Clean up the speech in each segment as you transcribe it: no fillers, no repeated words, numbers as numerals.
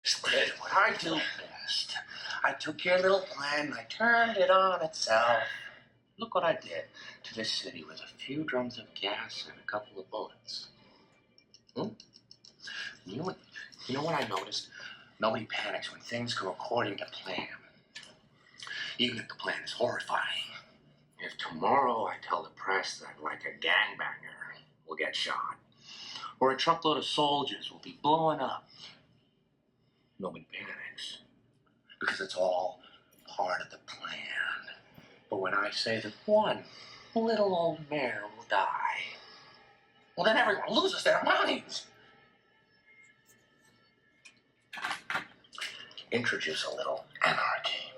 Did what I do best. I took your little plan and I turned it on itself. Look what I did to this city with a few drums of gas and a couple of bullets. You know what I noticed? Nobody panics when things go according to plan. Even if the plan is horrifying. If tomorrow I tell the press that like a gangbanger will get shot, or a truckload of soldiers will be blowing up, nobody panics. Because it's all part of the plan. But when I say that one little old mare will die, well, then everyone loses their minds. Introduce a little anarchy.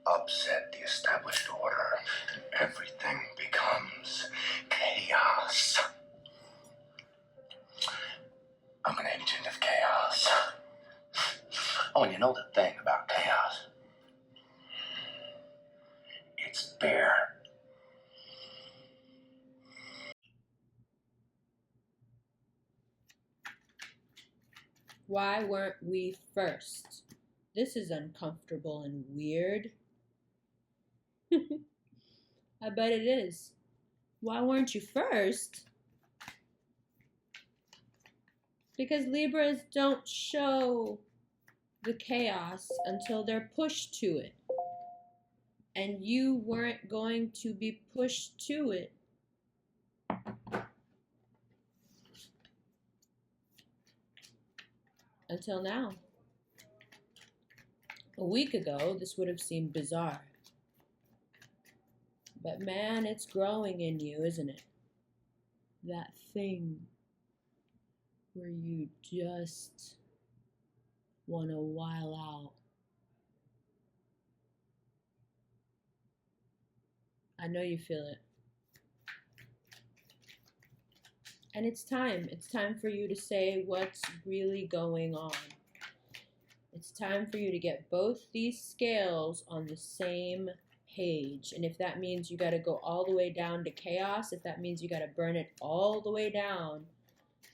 Upset the established order, and everything becomes chaos. I'm an agent of chaos. Oh, and you know the thing about chaos? It's fair. Why weren't we first? This is uncomfortable and weird. I bet it is. Why weren't you first? Because Libras don't show the chaos until they're pushed to it. And you weren't going to be pushed to it. Until now. A week ago, this would have seemed bizarre. But man, it's growing in you, isn't it? That thing where you just want to while out. I know you feel it. And it's time. It's time for you to say what's really going on. It's time for you to get both these scales on the same page. And if that means you got to go all the way down to chaos, if that means you got to burn it all the way down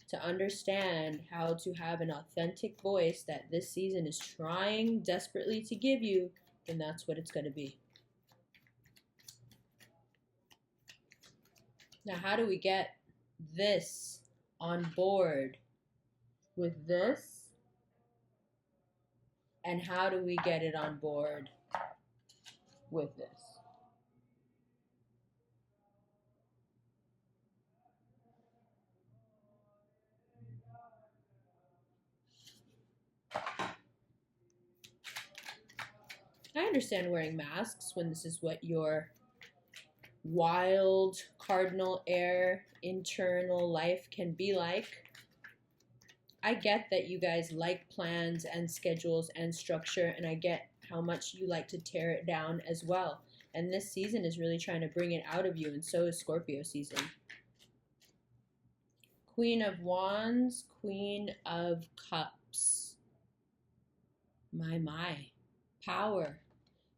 to understand how to have an authentic voice that this season is trying desperately to give you, then that's what it's going to be. Now, how do we get this on board with this? And how do we get it on board with this? I understand wearing masks when this is what your wild cardinal air internal life can be like. I get that you guys like plans and schedules and structure, and I get how much you like to tear it down as well. And this season is really trying to bring it out of you, and so is Scorpio season. Queen of Wands, Queen of Cups. My. Power.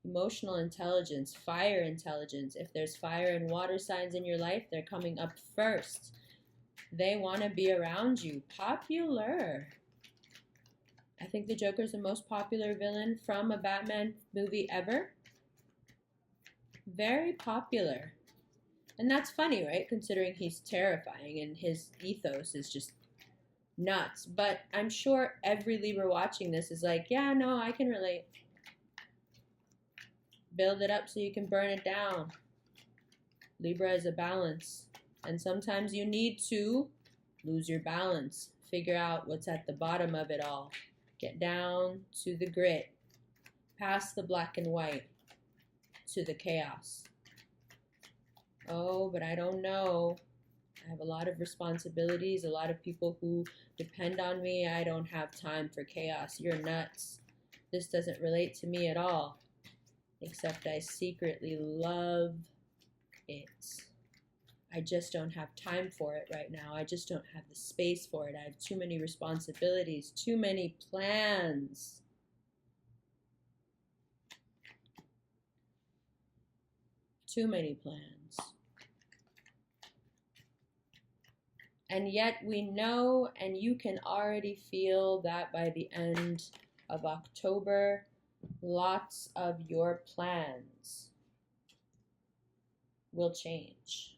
Emotional intelligence, fire intelligence. If there's fire and water signs in your life, they're coming up first. They want to be around you. Popular. I think the Joker's the most popular villain from a Batman movie ever. Very popular. And that's funny, right? Considering he's terrifying and his ethos is just nuts. But I'm sure every Libra watching this is like, yeah, no, I can relate. Build it up so you can burn it down. Libra is a balance. And sometimes you need to lose your balance. Figure out what's at the bottom of it all. Get down to the grit. Past the black and white. To the chaos. Oh, but I don't know. I have a lot of responsibilities. A lot of people who depend on me. I don't have time for chaos. You're nuts. This doesn't relate to me at all. Except I secretly love it. I just don't have time for it right now. I just don't have the space for it. I have too many responsibilities, too many plans. Too many plans. And yet we know, and you can already feel that by the end of October, lots of your plans will change.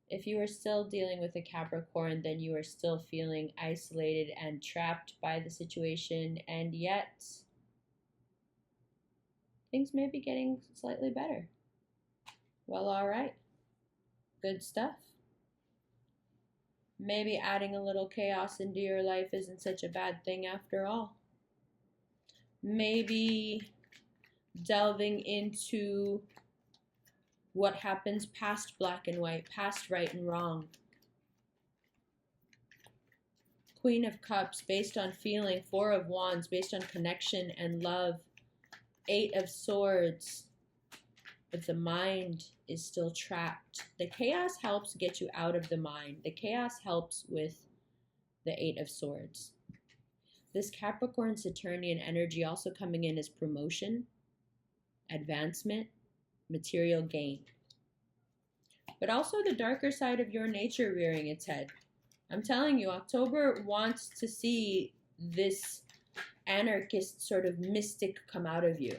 If you are still dealing with a Capricorn, then you are still feeling isolated and trapped by the situation, and yet things may be getting slightly better. Well, all right. Good stuff. Maybe adding a little chaos into your life isn't such a bad thing after all. Maybe delving into what happens past black and white, past right and wrong. Queen of Cups, based on feeling. Four of Wands, based on connection and love. Eight of Swords, if the mind is still trapped. The chaos helps get you out of the mind. The chaos helps with the Eight of Swords. This Capricorn Saturnian energy also coming in as promotion, advancement, material gain. But also the darker side of your nature rearing its head. I'm telling you, October wants to see this anarchist sort of mystic come out of you.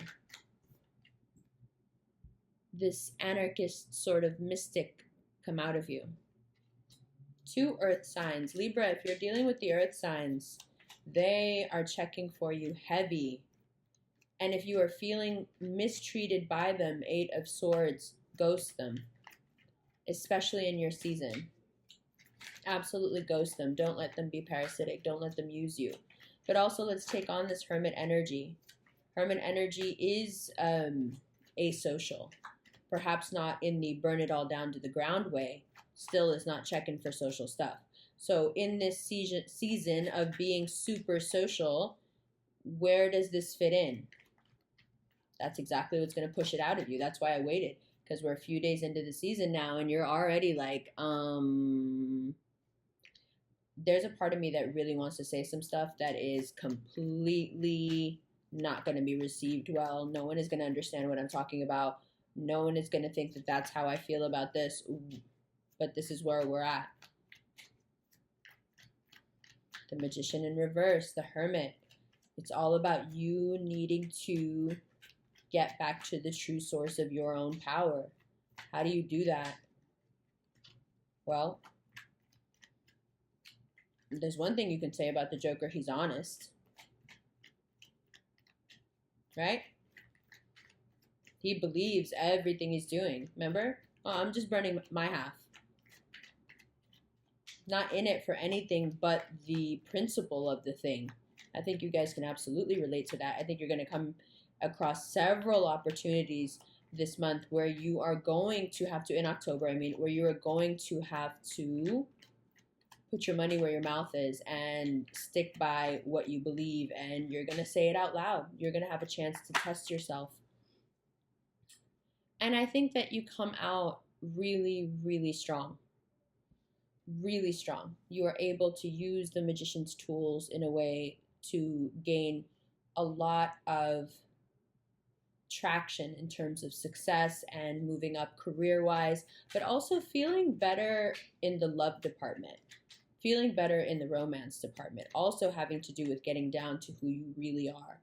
This anarchist sort of mystic come out of you. Two earth signs. Libra, if you're dealing with the earth signs, they are checking for you heavy. And if you are feeling mistreated by them, Eight of Swords, ghost them. Especially in your season. Absolutely ghost them. Don't let them be parasitic. Don't let them use you. But also let's take on this Hermit energy. Hermit energy is asocial. Perhaps not in the burn it all down to the ground way. Still is not checking for social stuff. So in this season of being super social, where does this fit in? That's exactly what's going to push it out of you. That's why I waited. Because we're a few days into the season now and you're already like, there's a part of me that really wants to say some stuff that is completely not going to be received well. No one is going to understand what I'm talking about. No one is going to think that that's how I feel about this. But this is where we're at. The Magician in reverse, the Hermit. It's all about you needing to get back to the true source of your own power. How do you do that? Well, there's one thing you can say about the Joker. He's honest. Right? He believes everything he's doing. Remember? Oh, I'm just burning my half. Not in it for anything but the principle of the thing. I think you guys can absolutely relate to that. I think you're going to come across several opportunities this month where you are going to have to, in October, where you are going to have to put your money where your mouth is and stick by what you believe, and you're going to say it out loud. You're going to have a chance to test yourself. And I think that you come out really, really strong. Really strong. You are able to use the Magician's tools in a way to gain a lot of traction in terms of success and moving up career-wise, but also feeling better in the love department, feeling better in the romance department, also having to do with getting down to who you really are,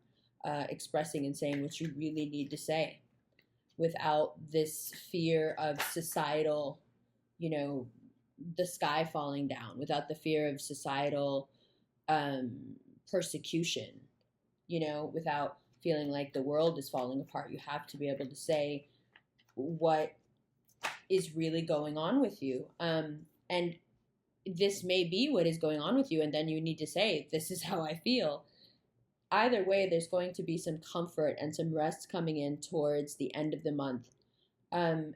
expressing and saying what you really need to say without this fear of societal, the sky falling down, without the fear of societal persecution, without feeling like the world is falling apart. You have to be able to say what is really going on with you. And this may be what is going on with you, and then you need to say, this is how I feel. Either way, there's going to be some comfort and some rest coming in towards the end of the month.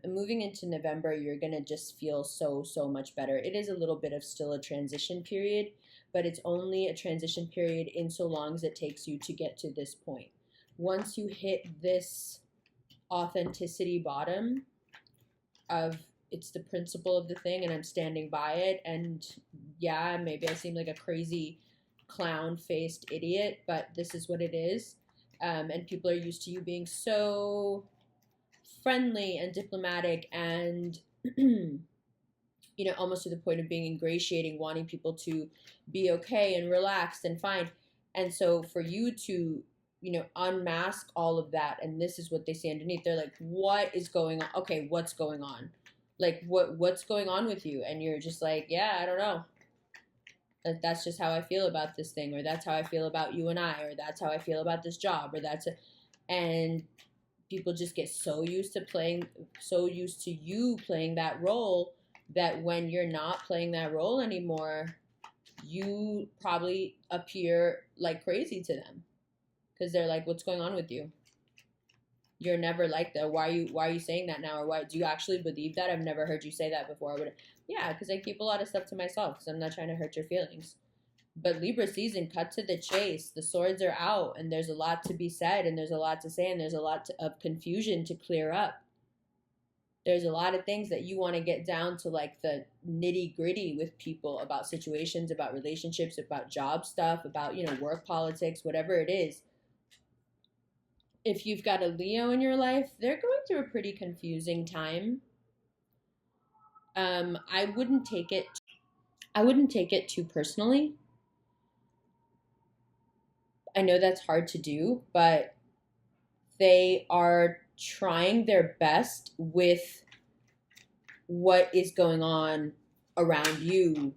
Moving into November, you're going to just feel so much better. It is a little bit of still a transition period, but it's only a transition period in so long as it takes you to get to this point. Once you hit this authenticity bottom of it's the principle of the thing and I'm standing by it, and yeah, maybe I seem like a crazy clown-faced idiot, but this is what it is, and people are used to you being so friendly and diplomatic and almost to the point of being ingratiating, wanting people to be okay and relaxed and fine. And so for you to, unmask all of that, and this is what they say underneath. They're like, what is going on? Okay, what's going on? Like, what's going on with you? And you're just like, yeah, I don't know. That's just how I feel about this thing, or that's how I feel about you and I, or that's how I feel about this job, or and people just get so used to you playing that role, that when you're not playing that role anymore, you probably appear like crazy to them, because they're like, what's going on with you? You're never like that. Why are you saying that now? Or why do you actually believe that? I've never heard you say that before. But yeah, because I keep a lot of stuff to myself, because I'm not trying to hurt your feelings. But Libra season, cut to the chase. The swords are out, and there's a lot to be said, and there's a lot to say, and there's a lot of confusion to clear up. There's a lot of things that you want to get down to, like the nitty gritty with people, about situations, about relationships, about job stuff, about, work politics, whatever it is. If you've got a Leo in your life, they're going through a pretty confusing time. I wouldn't take it too personally. I know that's hard to do, but they are trying their best with what is going on around you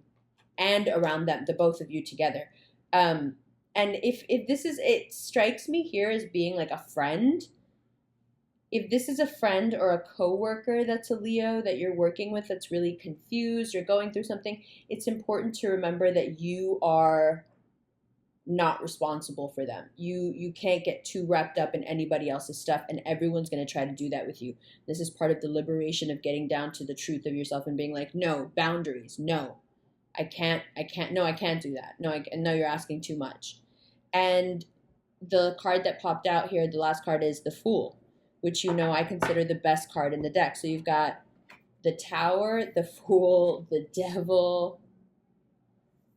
and around them, the both of you together. And if this is, it strikes me here as being like a friend. If this is a friend or a coworker that's a Leo that you're working with, that's really confused or going through something, it's important to remember that you are not responsible for them. You can't get too wrapped up in anybody else's stuff, and everyone's going to try to do that with you. This is part of the liberation of getting down to the truth of yourself and being like, no, boundaries, no. I can't do that. No, you're asking too much. And the card that popped out here, the last card, is the Fool, which I consider the best card in the deck. So you've got the Tower, the Fool, the Devil,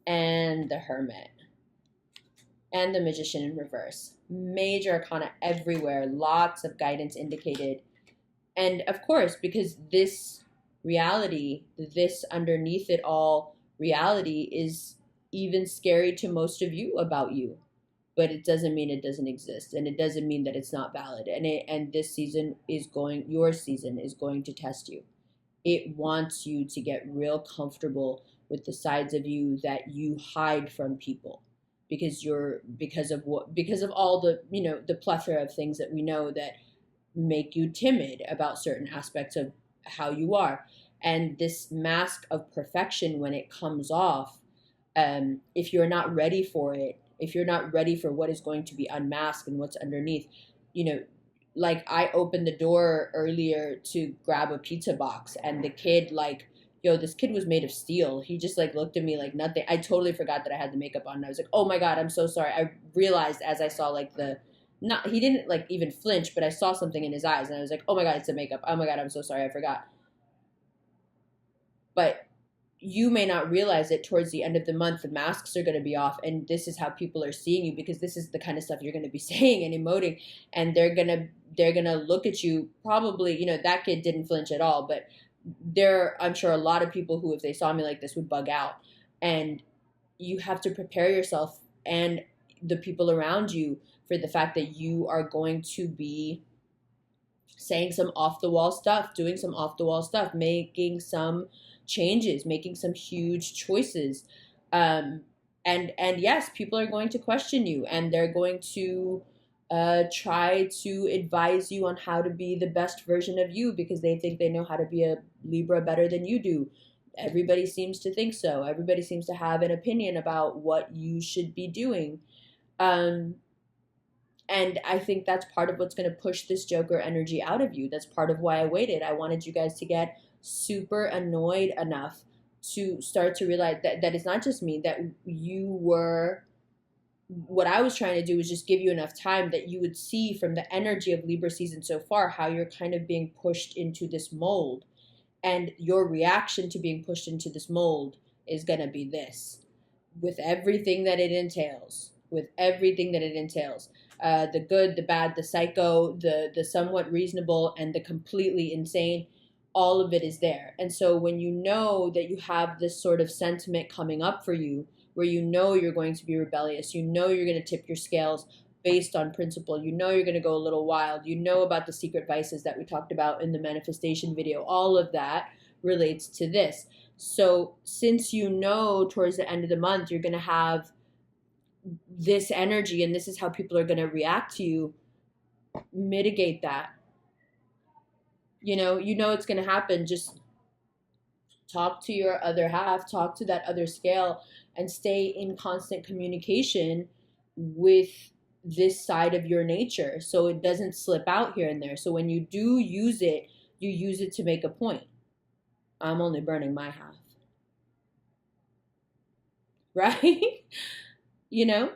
and the Hermit, and the Magician in reverse. Major arcana everywhere, lots of guidance indicated. And of course, because this reality, this underneath it all reality, is even scary to most of you about you. But it doesn't mean it doesn't exist, and it doesn't mean that it's not valid. And this season your season is going to test you. It wants you to get real comfortable with the sides of you that you hide from people, because of all the the plethora of things that we know that make you timid about certain aspects of how you are. And this mask of perfection, when it comes off, if you're not ready for it, if you're not ready for what is going to be unmasked and what's underneath, like I opened the door earlier to grab a pizza box, and the kid, like, this kid was made of steel. He just like looked at me like nothing. I totally forgot that I had the makeup on, and I was like, oh my God, I'm so sorry. I realized as I saw like he didn't like even flinch, but I saw something in his eyes, and I was like, oh my God, it's the makeup. Oh my God, I'm so sorry, I forgot. But you may not realize it. Towards the end of the month, the masks are going to be off, and this is how people are seeing you, because this is the kind of stuff you're going to be saying and emoting, and they're gonna look at you. Probably, that kid didn't flinch at all, but I'm sure a lot of people who, if they saw me like this, would bug out. And you have to prepare yourself and the people around you for the fact that you are going to be saying some off the wall stuff, doing some off the wall stuff, making some changes, making some huge choices. And yes, people are going to question you, and they're going to try to advise you on how to be the best version of you, because they think they know how to be a Libra better than you do. Everybody seems to think so. Everybody seems to have an opinion about what you should be doing. And I think that's part of what's going to push this Joker energy out of you. That's part of why I waited. I wanted you guys to get super annoyed enough to start to realize that it's not just me, that you were... What I was trying to do was just give you enough time that you would see from the energy of Libra season so far how you're kind of being pushed into this mold. And your reaction to being pushed into this mold is going to be this, with everything that it entails. The good, the bad, the psycho, the somewhat reasonable, and the completely insane. all of it is there. And so when you know that you have this sort of sentiment coming up for you, where you know you're going to be rebellious, you know you're going to tip your scales based on principle, you know you're going to go a little wild, you know about the secret vices that we talked about in the manifestation video, all of that relates to this. So since you know towards the end of the month you're going to have this energy and this is how people are going to react to you, mitigate that. You know it's going to happen. Just talk to your other half, talk to that other scale, and stay in constant communication with this side of your nature so it doesn't slip out here and there. So when you do use it, you use it to make a point. I'm only burning my half. Right? You know?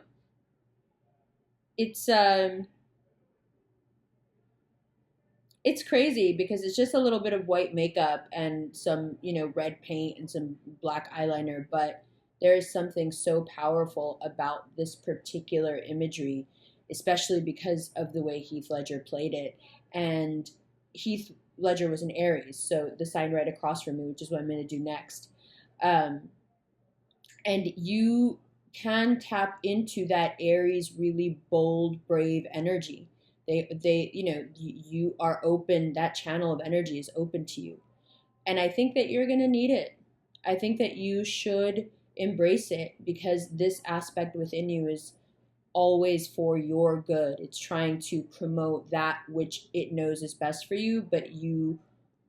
It's crazy because it's just a little bit of white makeup and some, red paint and some black eyeliner, but there is something so powerful about this particular imagery, especially because of the way Heath Ledger played it. And Heath Ledger was an Aries, so the sign right across from me, which is what I'm going to do next. And you can tap into that Aries really bold, brave energy. They you are open. That channel of energy is open to you, and I think that you're going to need it. I think that you should embrace it because this aspect within you is always for your good. It's trying to promote that which it knows is best for you, but you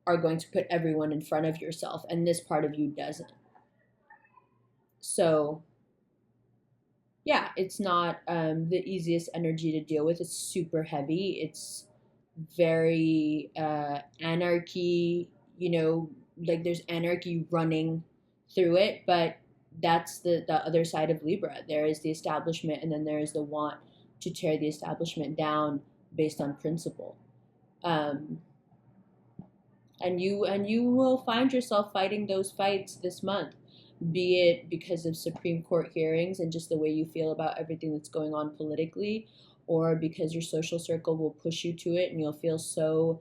are going to put everyone in front of yourself, and this part of you doesn't. So yeah, it's not the easiest energy to deal with. It's super heavy. It's very anarchy, like there's anarchy running through it, but that's the other side of Libra. There is the establishment, and then there is the want to tear the establishment down based on principle. And you will find yourself fighting those fights this month, be it because of Supreme Court hearings and just the way you feel about everything that's going on politically, or because your social circle will push you to it and you'll feel so,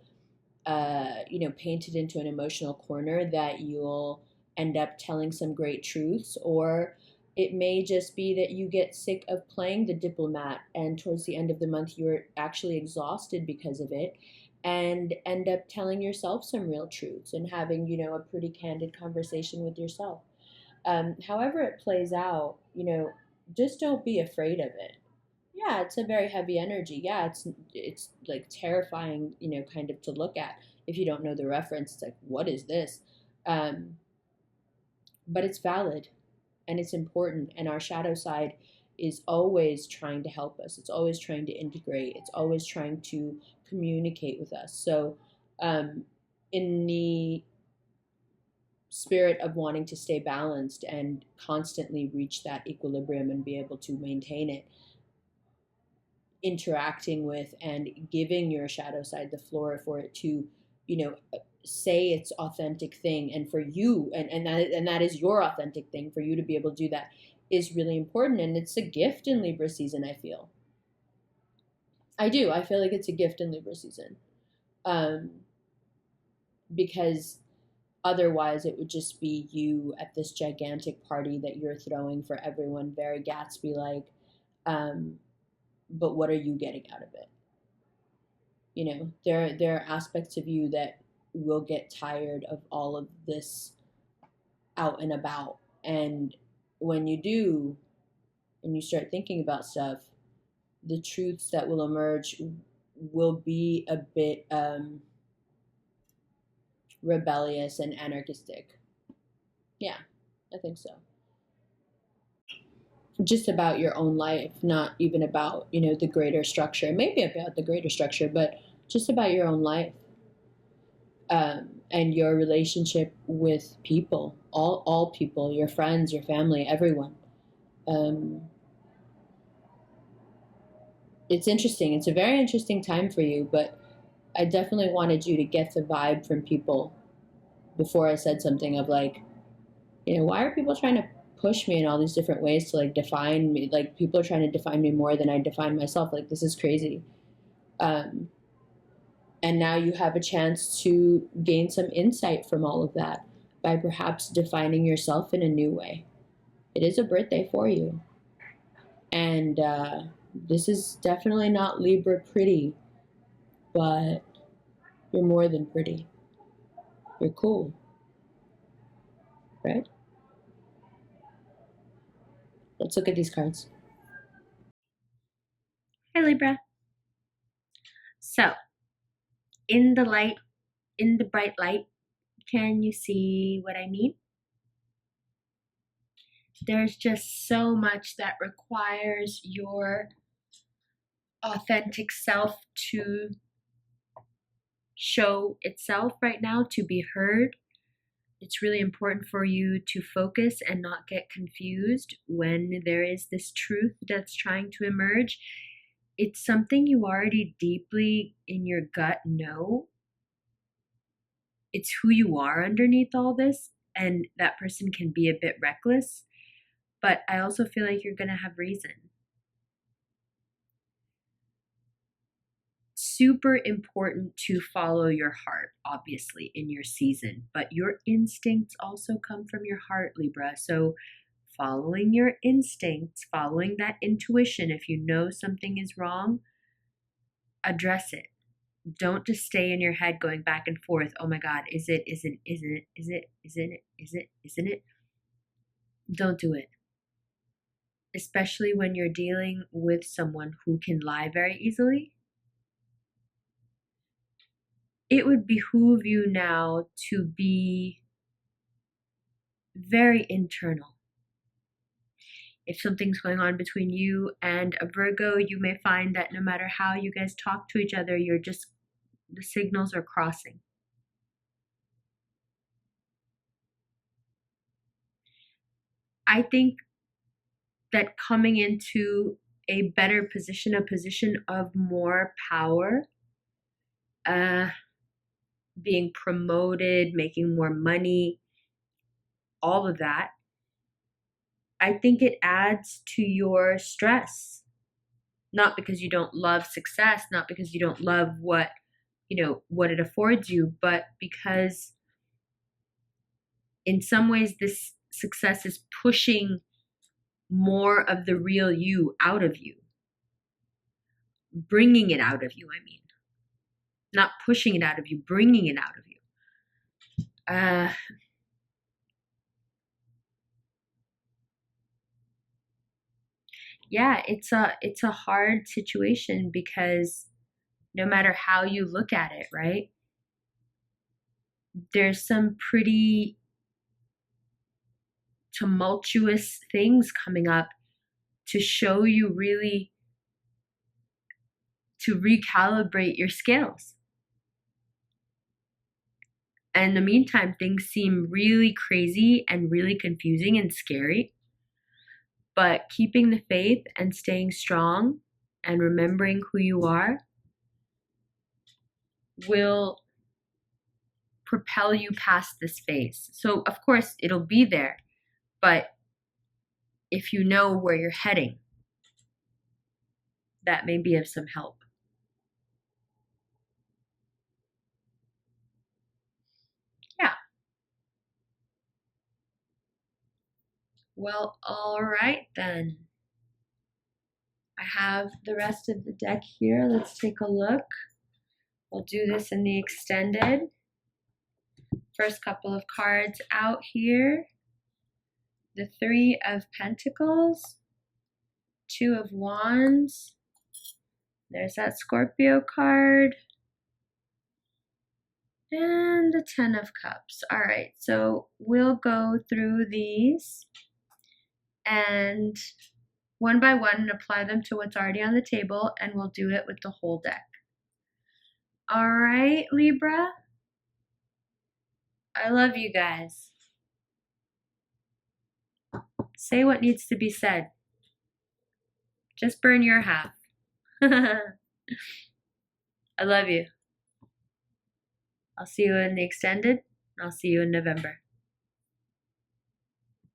painted into an emotional corner that you'll end up telling some great truths, or it may just be that you get sick of playing the diplomat and towards the end of the month you're actually exhausted because of it and end up telling yourself some real truths and having, a pretty candid conversation with yourself. However it plays out, just don't be afraid of it. Yeah, it's a very heavy energy. Yeah, it's like terrifying, kind of to look at. If you don't know the reference, it's like, what is this? But it's valid and it's important. And our shadow side is always trying to help us. It's always trying to integrate. It's always trying to communicate with us. So in the spirit of wanting to stay balanced and constantly reach that equilibrium and be able to maintain it, interacting with and giving your shadow side the floor for it to, say its authentic thing, and for you, and that is your authentic thing, for you to be able to do that is really important. And it's a gift in Libra season. I feel like it's a gift in Libra season, because otherwise it would just be you at this gigantic party that you're throwing for everyone, very Gatsby like, but what are you getting out of it? There are aspects of you that will get tired of all of this out and about, and when you do and you start thinking about stuff, the truths that will emerge will be a bit rebellious and anarchistic. Yeah, I think so. Just about your own life, not even about, the greater structure. Maybe about the greater structure, but just about your own life, and your relationship with people, all people, your friends, your family, everyone. It's interesting. It's a very interesting time for you, but I definitely wanted you to get the vibe from people before I said something of like, why are people trying to push me in all these different ways to like define me? Like, people are trying to define me more than I define myself. Like, this is crazy. And now you have a chance to gain some insight from all of that by perhaps defining yourself in a new way. It is a birthday for you. And this is definitely not Libra pretty, but you're more than pretty. You're cool, right? Let's look at these cards. Hi, Libra. So, in the light, in the bright light, can you see what I mean? There's just so much that requires your authentic self to show itself right now, to be heard. It's really important for you to focus and not get confused when there is this truth that's trying to emerge. It's something you already deeply in your gut know. It's who you are underneath all this, and that person can be a bit reckless, but I also feel like you're going to have reason. Super important to follow your heart, obviously, in your season, but your instincts also come from your heart, Libra. So following your instincts, following that intuition, if you know something is wrong, address it. Don't just stay in your head going back and forth. Oh my God, is it, isn't it, is it, isn't it, is it, isn't it? Don't do it. Especially when you're dealing with someone who can lie very easily. It would behoove you now to be very internal. If something's going on between you and a Virgo, you may find that no matter how you guys talk to each other, the signals are crossing. I think that coming into a better position, a position of more power, being promoted, making more money, all of that, I think it adds to your stress. Not because you don't love success, not because you don't love what it affords you, but because in some ways this success is pushing more of the real you out of you. Bringing it out of you, I mean. Not pushing it out of you, bringing it out of you. Yeah, it's a hard situation because no matter how you look at it, right? There's some pretty tumultuous things coming up to show you really to recalibrate your scales. And in the meantime, things seem really crazy and really confusing and scary. But keeping the faith and staying strong and remembering who you are will propel you past this phase. So, of course, it'll be there. But if you know where you're heading, that may be of some help. Yeah. Well, all right then. I have the rest of the deck here. Let's take a look. We'll do this in the extended. First couple of cards out here. The Three of Pentacles, Two of Wands. There's that Scorpio card. And the Ten of Cups. All right, so we'll go through these and one by one and apply them to what's already on the table, and we'll do it with the whole deck. All right, Libra. I love you guys. Say what needs to be said. Just burn your half. I love you. I'll see you in the extended. I'll see you in November.